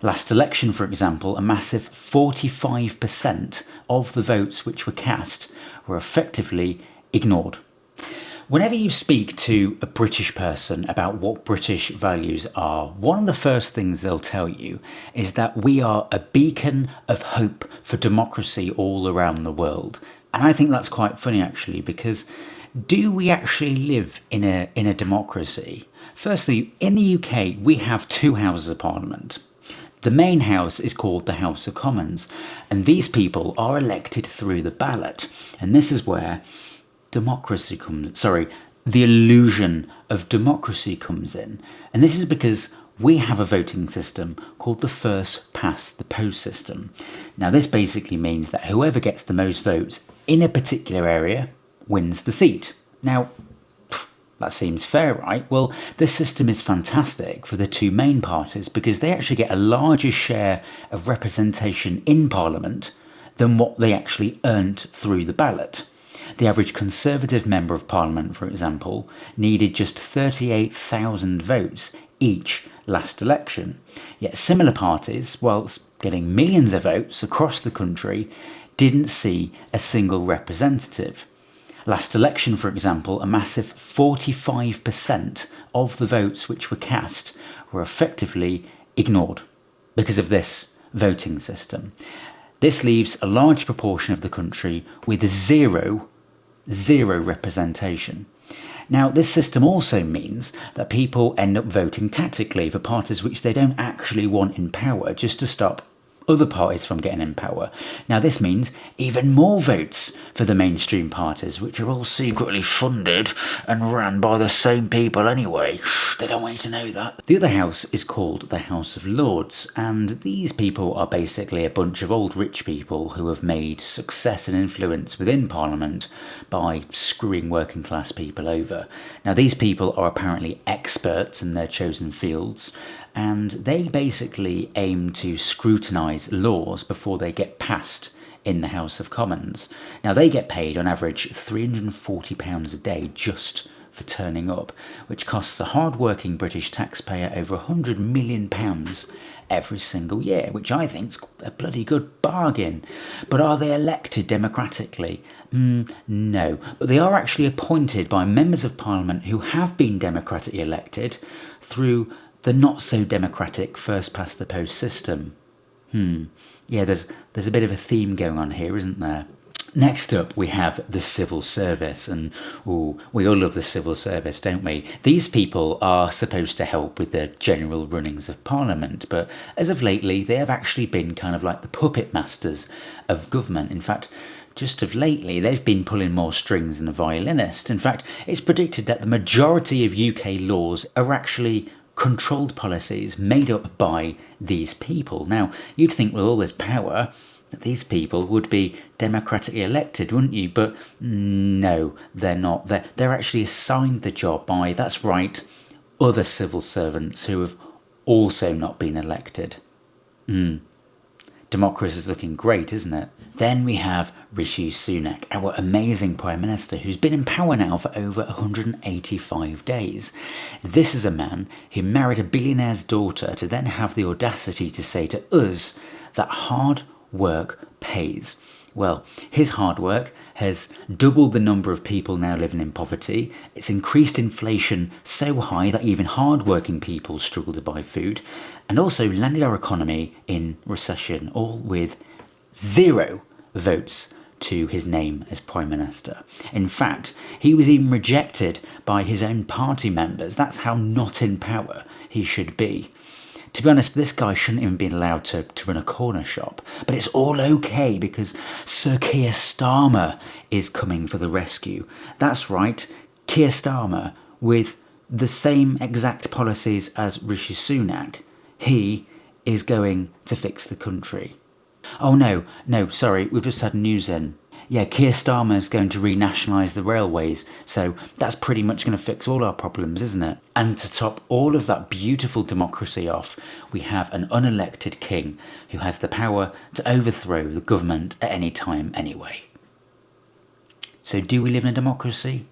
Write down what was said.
Last election, for example, a massive 45% of the votes which were cast were effectively ignored. Whenever you speak to a British person about what British values are, one of the first things they'll tell you is that we are a beacon of hope for democracy all around the world. And I think that's quite funny, actually, because do we actually live in a democracy? Firstly, in the UK, we have two houses of parliament. The main house is called the House of Commons, and these people are elected through the ballot. And this is where the illusion of democracy comes in. And this is because we have a voting system called the first past the post system. Now, this basically means that whoever gets the most votes in a particular area wins the seat. Now, that seems fair, right? Well, this system is fantastic for the two main parties because they actually get a larger share of representation in Parliament than what they actually earned through the ballot. The average Conservative Member of Parliament, for example, needed just 38,000 votes each last election. Yet similar parties, whilst getting millions of votes across the country, didn't see a single representative. Last election, for example, a massive 45% of the votes which were cast were effectively ignored because of this voting system. This leaves a large proportion of the country with zero representation. Now, this system also means that people end up voting tactically for parties which they don't actually want in power, just to stop other parties from getting in power. Now, this means even more votes for the mainstream parties, which are all secretly funded and run by the same people anyway. Shh, they don't want you to know that. The other house is called the House of Lords, and these people are basically a bunch of old rich people who have made success and influence within Parliament by screwing working class people over. Now, these people are apparently experts in their chosen fields, and they basically aim to scrutinise laws before they get passed in the House of Commons. Now, they get paid on average £340 a day just for turning up, which costs a hard-working British taxpayer over £100 million every single year, which I think's a bloody good bargain. But are they elected democratically? No, but they are actually appointed by members of Parliament who have been democratically elected through the not-so-democratic first-past-the-post system. Yeah, there's a bit of a theme going on here, isn't there? Next up, we have the civil service, and we all love the civil service, don't we? These people are supposed to help with the general runnings of Parliament, but as of lately, they have actually been kind of like the puppet masters of government. In fact, just of lately, they've been pulling more strings than a violinist. In fact, it's predicted that the majority of UK laws are actually controlled policies made up by these people. Now, you'd think with all this power that these people would be democratically elected, wouldn't you? But no, they're not. They're actually assigned the job by, that's right, other civil servants who have also not been elected. Democracy is looking great, isn't it? Then we have Rishi Sunak, our amazing Prime Minister, who's been in power now for over 185 days. This is a man who married a billionaire's daughter to then have the audacity to say to us that hard work pays. Well, his hard work has doubled the number of people now living in poverty. It's increased inflation so high that even hard-working people struggle to buy food, and also landed our economy in recession, all with 0 votes to his name as Prime Minister. In fact, he was even rejected by his own party members. That's how not in power he should be. To be honest, this guy shouldn't even be allowed to run a corner shop. But it's all okay because Sir Keir Starmer is coming for the rescue. That's right, Keir Starmer, with the same exact policies as Rishi Sunak. He is going to fix the country. Oh no, sorry, we've just had news in. Yeah, Keir Starmer's going to renationalise the railways, so that's pretty much going to fix all our problems, isn't it? And to top all of that beautiful democracy off, we have an unelected king who has the power to overthrow the government at any time anyway. So do we live in a democracy?